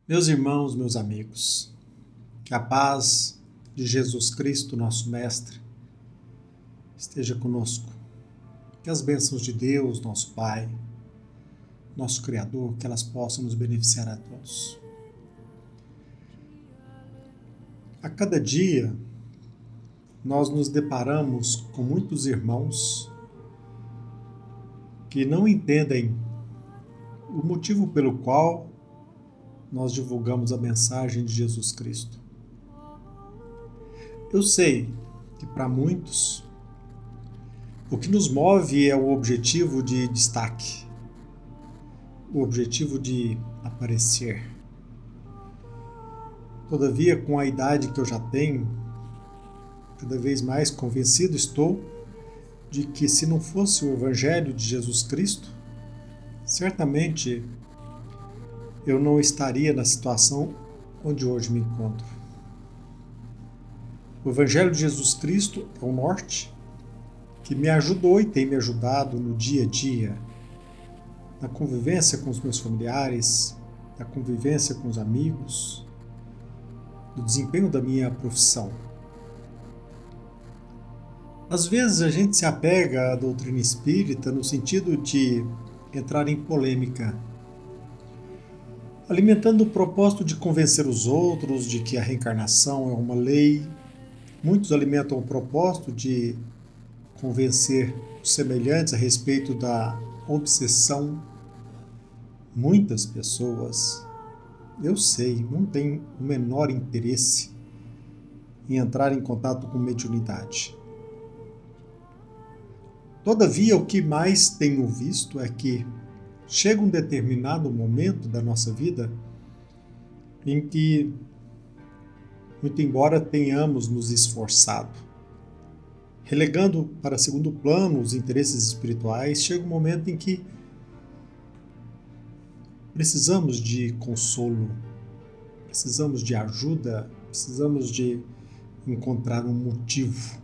Meus irmãos, meus amigos, que a paz de Jesus Cristo, nosso Mestre, esteja conosco. Que as bênçãos de Deus, nosso Pai, nosso Criador, que elas possam nos beneficiar a todos. A cada dia, nós nos deparamos com muitos irmãos que não entendem o motivo pelo qual nós divulgamos a mensagem de Jesus Cristo. Eu sei que para muitos o que nos move é o objetivo de destaque, o objetivo de aparecer. Todavia, com a idade que eu já tenho, cada vez mais convencido estou de que se não fosse o Evangelho de Jesus Cristo, certamente eu não estaria na situação onde hoje me encontro. O Evangelho de Jesus Cristo é o norte que me ajudou e tem me ajudado no dia a dia, na convivência com os meus familiares, na convivência com os amigos, no desempenho da minha profissão. Às vezes a gente se apega à doutrina espírita no sentido de entrar em polêmica, alimentando o propósito de convencer os outros de que a reencarnação é uma lei. Muitos alimentam o propósito de convencer os semelhantes a respeito da obsessão. Muitas pessoas, eu sei, não têm o menor interesse em entrar em contato com mediunidade. Todavia, o que mais tenho visto é que chega um determinado momento da nossa vida em que, muito embora tenhamos nos esforçado, relegando para segundo plano os interesses espirituais, chega um momento em que precisamos de consolo, precisamos de ajuda, precisamos de encontrar um motivo.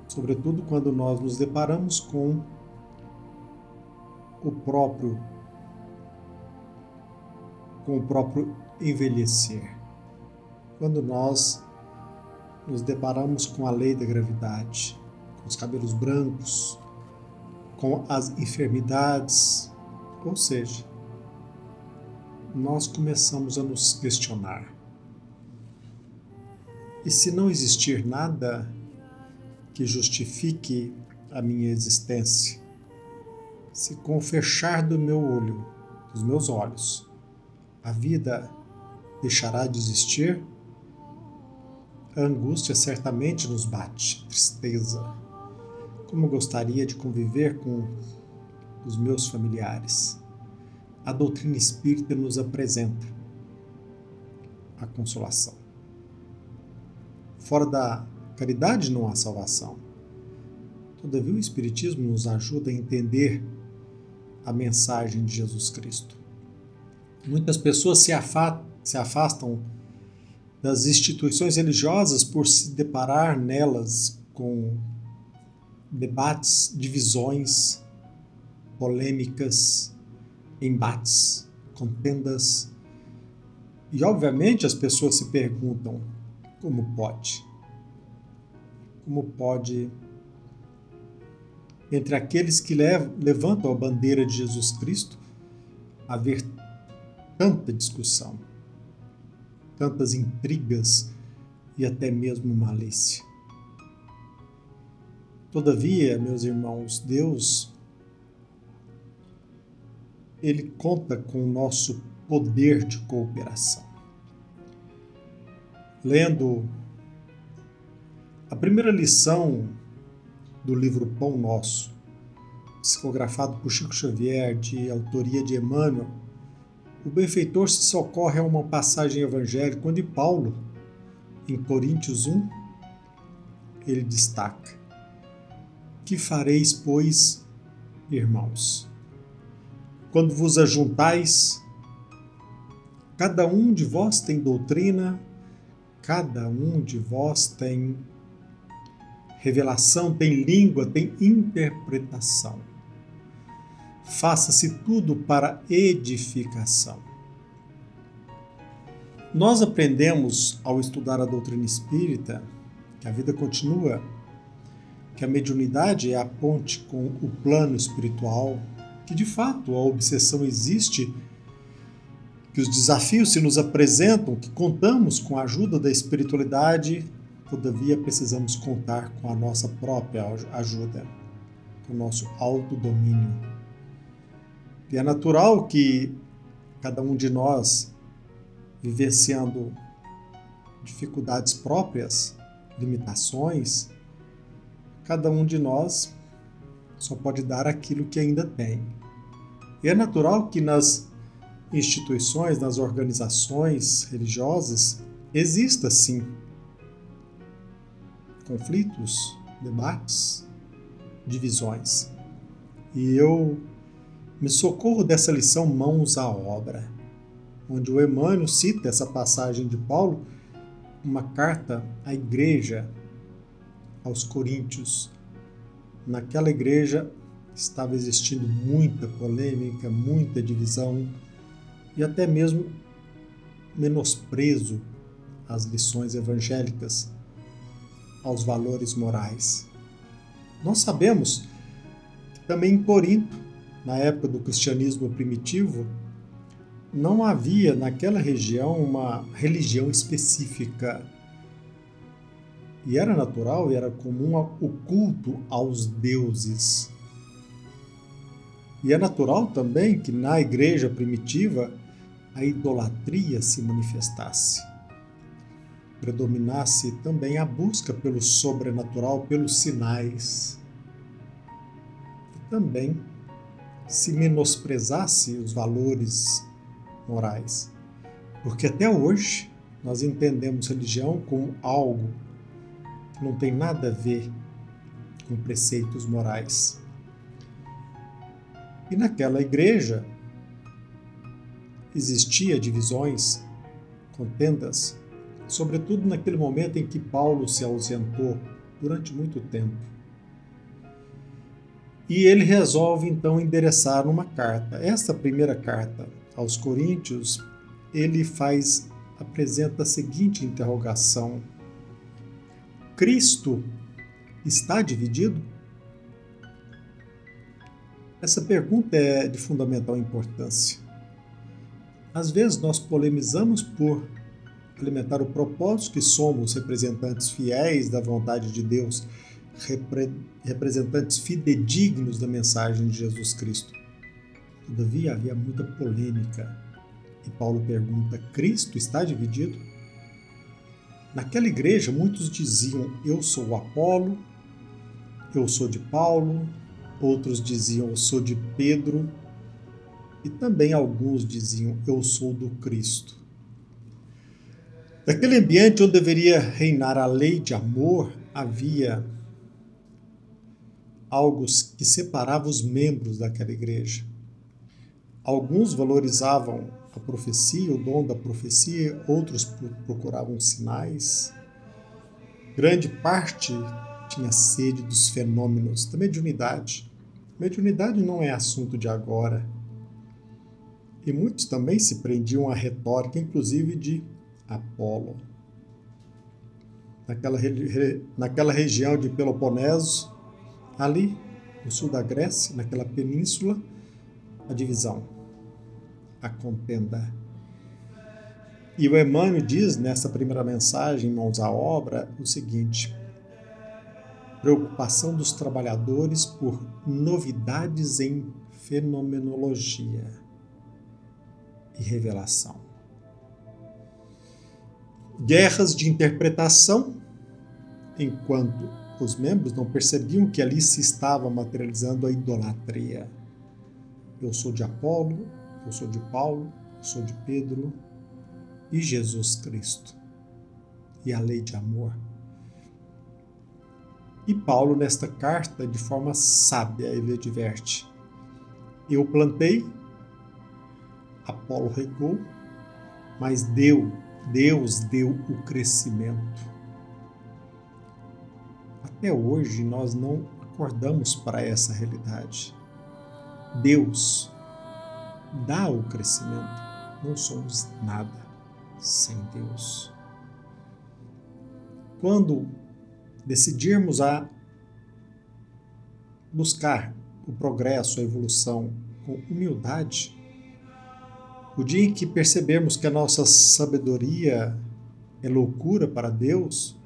Sobretudo quando nós nos deparamos com o próprio envelhecer. Quando nós nos deparamos com a lei da gravidade, com os cabelos brancos, com as enfermidades, ou seja, nós começamos a nos questionar. E se não existir nada que justifique a minha existência, se com o fechar do meu olho, dos meus olhos, a vida deixará de existir, a angústia certamente nos bate, a tristeza. Como gostaria de conviver com os meus familiares. A doutrina espírita nos apresenta a consolação. Fora da caridade não há salvação. Todavia, o Espiritismo nos ajuda a entender a mensagem de Jesus Cristo. Muitas pessoas se afastam das instituições religiosas por se deparar nelas com debates, divisões, polêmicas, embates, contendas. E, obviamente, as pessoas se perguntam como pode? Como pode, entre aqueles que levantam a bandeira de Jesus Cristo, haver tanta discussão, tantas intrigas e até mesmo malícia? Todavia, meus irmãos, Deus, Ele conta com o nosso poder de cooperação. Lendo a primeira lição do livro Pão Nosso, psicografado por Chico Xavier, de autoria de Emmanuel, o benfeitor se socorre a uma passagem evangélica onde Paulo, em Coríntios 1, ele destaca: que fareis, pois, irmãos? Quando vos ajuntais, cada um de vós tem doutrina, cada um de vós tem revelação, tem língua, tem interpretação. Faça-se tudo para edificação. Nós aprendemos, ao estudar a doutrina espírita, que a vida continua, que a mediunidade é a ponte com o plano espiritual, que de fato a obsessão existe, que os desafios se nos apresentam, que contamos com a ajuda da espiritualidade, todavia precisamos contar com a nossa própria ajuda, com o nosso autodomínio. E é natural que cada um de nós, vivenciando dificuldades próprias, limitações, cada um de nós só pode dar aquilo que ainda tem. E é natural que nas instituições, nas organizações religiosas, exista sim conflitos, debates, divisões. E eu me socorro dessa lição Mãos à Obra, onde o Emmanuel cita essa passagem de Paulo, uma carta à igreja, aos Coríntios. Naquela igreja estava existindo muita polêmica, muita divisão e até mesmo menosprezo às lições evangélicas, aos valores morais. Nós sabemos que também em Corinto, na época do cristianismo primitivo, não havia naquela região uma religião específica. E era natural e era comum o culto aos deuses. E é natural também que na igreja primitiva a idolatria se manifestasse. Predominasse também a busca pelo sobrenatural, pelos sinais. E também se menosprezasse os valores morais. Porque até hoje nós entendemos religião como algo que não tem nada a ver com preceitos morais. E naquela igreja existia divisões, contendas, sobretudo naquele momento em que Paulo se ausentou durante muito tempo. E ele resolve então endereçar uma carta. Esta primeira carta aos Coríntios, ele apresenta a seguinte interrogação: Cristo está dividido? Essa pergunta é de fundamental importância. Às vezes nós polemizamos por alimentar o propósito que somos representantes fiéis da vontade de Deus, representantes fidedignos da mensagem de Jesus Cristo. Todavia havia muita polêmica. E Paulo pergunta: Cristo está dividido? Naquela igreja, muitos diziam: eu sou o Apolo, eu sou de Paulo, outros diziam: eu sou de Pedro, e também alguns diziam: eu sou do Cristo. Naquele ambiente onde deveria reinar a lei de amor, havia algo que separava os membros daquela igreja. Alguns valorizavam a profecia, o dom da profecia, outros procuravam sinais. Grande parte tinha sede dos fenômenos, da mediunidade. Mediunidade não é assunto de agora. E muitos também se prendiam à retórica, inclusive de Apolo. Naquela região de Peloponeso, ali no sul da Grécia, naquela península, a divisão, a contenda. E o Emmanuel diz nessa primeira mensagem, Mãos à Obra, o seguinte: preocupação dos trabalhadores por novidades em fenomenologia e revelação. Guerras de interpretação, enquanto os membros não percebiam que ali se estava materializando a idolatria. Eu sou de Apolo, eu sou de Paulo, eu sou de Pedro e Jesus Cristo. E a lei de amor. E Paulo, nesta carta, de forma sábia, ele adverte: eu plantei, Apolo regou, mas Deus deu o crescimento. Até hoje nós não acordamos para essa realidade. Deus dá o crescimento, não somos nada. sem Deus. Quando decidirmos a buscar o progresso, a evolução com humildade, o dia em que percebermos que a nossa sabedoria é loucura para Deus,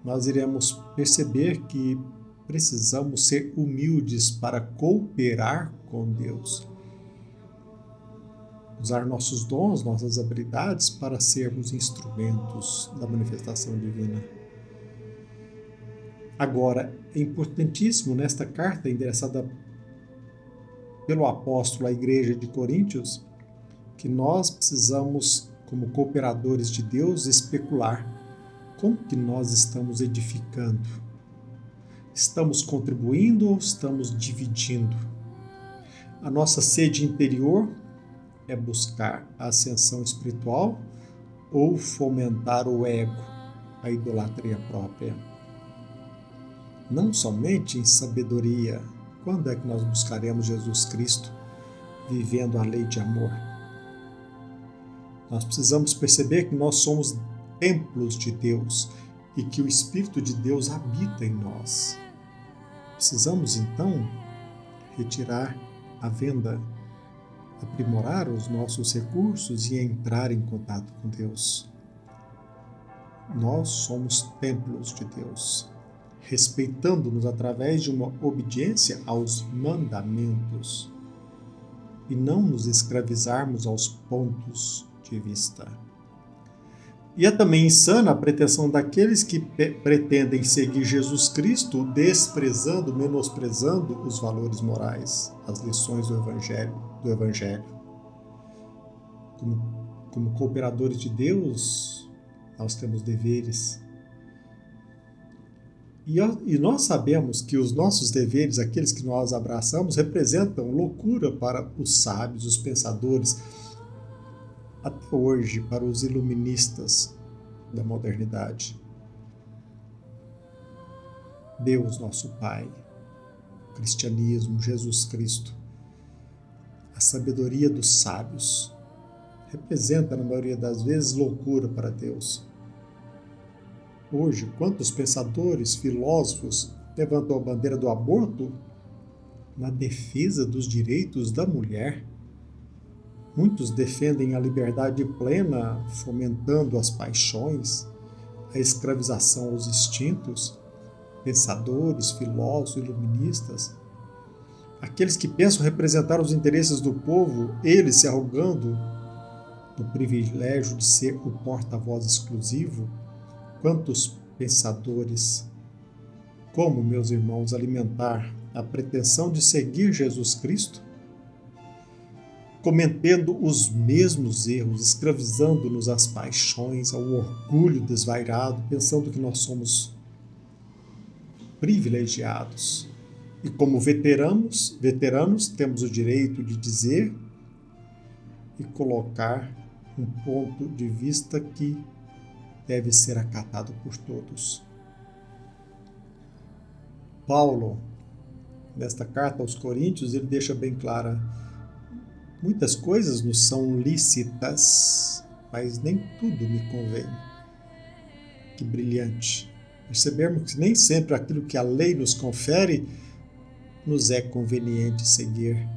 nós iremos perceber que precisamos ser humildes para cooperar com Deus. Usar nossos dons, nossas habilidades para sermos instrumentos da manifestação divina. Agora, é importantíssimo nesta carta endereçada pelo apóstolo à igreja de Coríntios, que nós precisamos, como cooperadores de Deus, especular como que nós estamos edificando. Estamos contribuindo ou estamos dividindo? A nossa sede interior é buscar a ascensão espiritual ou fomentar o ego, a idolatria própria? Não somente em sabedoria. Quando é que nós buscaremos Jesus Cristo vivendo a lei de amor? Nós precisamos perceber que nós somos templos de Deus e que o Espírito de Deus habita em nós. Precisamos, então, retirar a venda, aprimorar os nossos recursos e entrar em contato com Deus. Nós somos templos de Deus, respeitando-nos através de uma obediência aos mandamentos e não nos escravizarmos aos pontos de vista. E é também insana a pretensão daqueles que pretendem seguir Jesus Cristo desprezando, menosprezando os valores morais, as lições do Evangelho. Como cooperadores de Deus, nós temos deveres. E nós sabemos que os nossos deveres, aqueles que nós abraçamos, representam loucura para os sábios, os pensadores, até hoje, para os iluministas da modernidade. Deus, nosso Pai, o cristianismo, Jesus Cristo, a sabedoria dos sábios, representa, na maioria das vezes, loucura para Deus. Hoje, quantos pensadores, filósofos levantam a bandeira do aborto na defesa dos direitos da mulher? Muitos defendem a liberdade plena, fomentando as paixões, a escravização aos instintos. Pensadores, filósofos, iluministas, aqueles que pensam representar os interesses do povo, eles se arrogando do privilégio de ser o porta-voz exclusivo. Quantos pensadores, como, meus irmãos, alimentar a pretensão de seguir Jesus Cristo, cometendo os mesmos erros, escravizando-nos às paixões, ao orgulho desvairado, pensando que nós somos privilegiados. E como veteranos, temos o direito de dizer e colocar um ponto de vista que deve ser acatado por todos. Paulo, nesta carta aos Coríntios, ele deixa bem clara: muitas coisas nos são lícitas, mas nem tudo me convém. Que brilhante! Percebermos que nem sempre aquilo que a lei nos confere nos é conveniente seguir.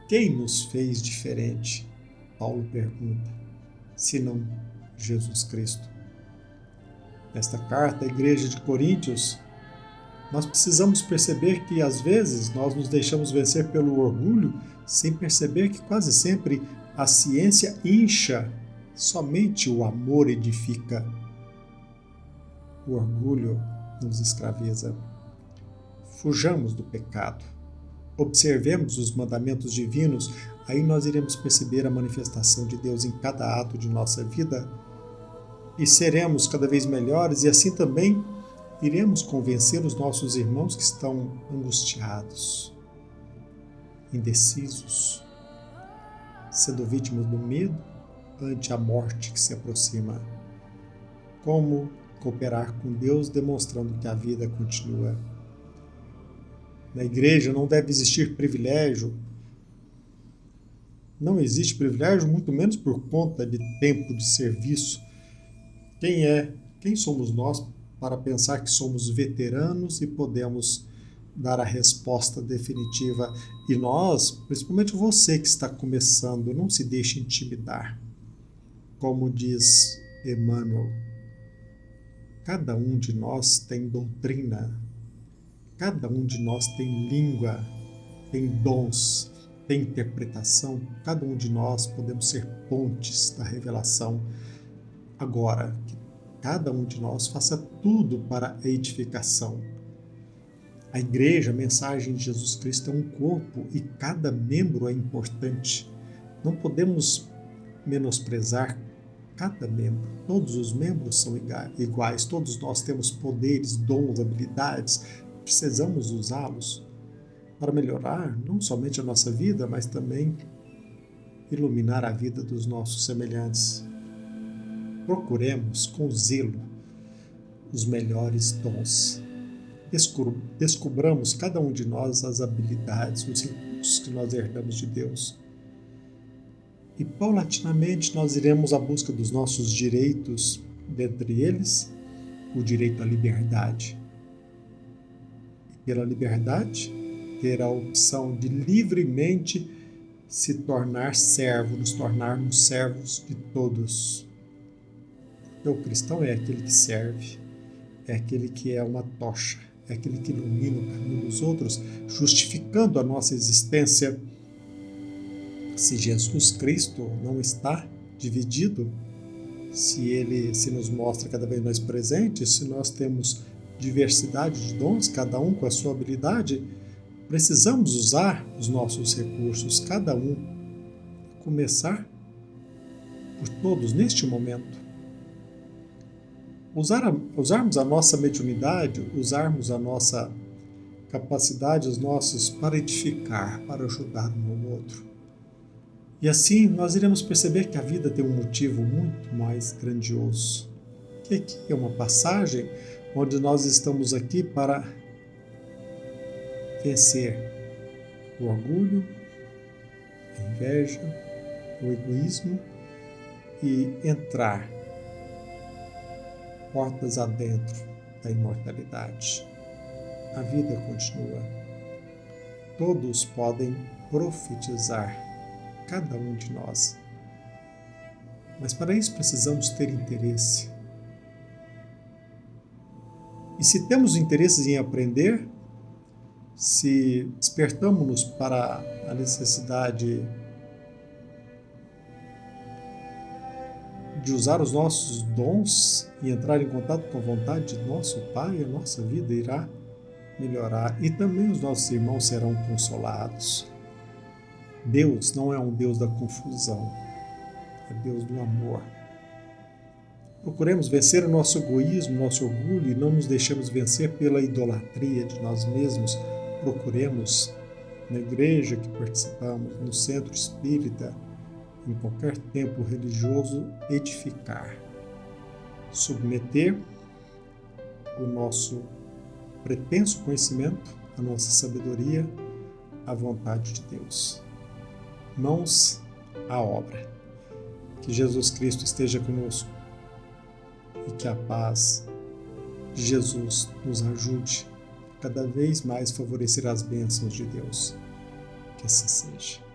Quem nos fez diferente? Paulo pergunta, senão Jesus Cristo. Nesta carta à igreja de Coríntios, nós precisamos perceber que, às vezes, nós nos deixamos vencer pelo orgulho, sem perceber que quase sempre a ciência incha, somente o amor edifica. O orgulho nos escraviza. Fujamos do pecado. Observemos os mandamentos divinos, aí nós iremos perceber a manifestação de Deus em cada ato de nossa vida e seremos cada vez melhores, e assim também iremos convencer os nossos irmãos que estão angustiados, indecisos, sendo vítimas do medo ante a morte que se aproxima. Como cooperar com Deus, demonstrando que a vida continua. Na igreja não deve existir privilégio Não existe privilégio, muito menos por conta de tempo de serviço. Quem somos nós para pensar que somos veteranos e podemos dar a resposta definitiva? E nós, principalmente você que está começando, não se deixe intimidar. Como diz Emmanuel, cada um de nós tem doutrina, cada um de nós tem língua, tem dons, tem interpretação, cada um de nós podemos ser pontes da revelação. Agora, que cada um de nós faça tudo para a edificação. A igreja, a mensagem de Jesus Cristo é um corpo e cada membro é importante. Não podemos menosprezar cada membro. Todos os membros são iguais, todos nós temos poderes, dons, habilidades, precisamos usá-los para melhorar não somente a nossa vida, mas também iluminar a vida dos nossos semelhantes. Procuremos com zelo os melhores dons. Descobramos cada um de nós as habilidades, os recursos que nós herdamos de Deus. E paulatinamente nós iremos à busca dos nossos direitos, dentre eles o direito à liberdade. E pela liberdade, ter a opção de livremente se tornar servo, nos tornarmos servos de todos. Porque o cristão é aquele que serve, é aquele que é uma tocha, é aquele que ilumina o caminho dos outros, justificando a nossa existência. Se Jesus Cristo não está dividido, se Ele se nos mostra cada vez mais presente, se nós temos diversidade de dons, cada um com a sua habilidade, precisamos usar os nossos recursos, cada um, começar por todos neste momento. Usarmos a nossa mediunidade, usarmos a nossa capacidade, os nossos, para edificar, para ajudar um ao outro. E assim nós iremos perceber que a vida tem um motivo muito mais grandioso. Que aqui é uma passagem onde nós estamos aqui para vencer o orgulho, a inveja, o egoísmo e entrar portas adentro da imortalidade. A vida continua. Todos podem profetizar, cada um de nós. Mas para isso precisamos ter interesse. E se temos interesses em aprender, se despertamos-nos para a necessidade de usar os nossos dons e entrar em contato com a vontade de nosso Pai, a nossa vida irá melhorar e também os nossos irmãos serão consolados. Deus não é um Deus da confusão, é Deus do amor. Procuremos vencer o nosso egoísmo, nosso orgulho e não nos deixemos vencer pela idolatria de nós mesmos. Procuremos, na igreja que participamos, no centro espírita, em qualquer templo religioso, edificar, submeter o nosso pretenso conhecimento, a nossa sabedoria, à vontade de Deus. Mãos à obra. Que Jesus Cristo esteja conosco e que a paz de Jesus nos ajude cada vez mais a favorecer as bênçãos de Deus. Que assim seja.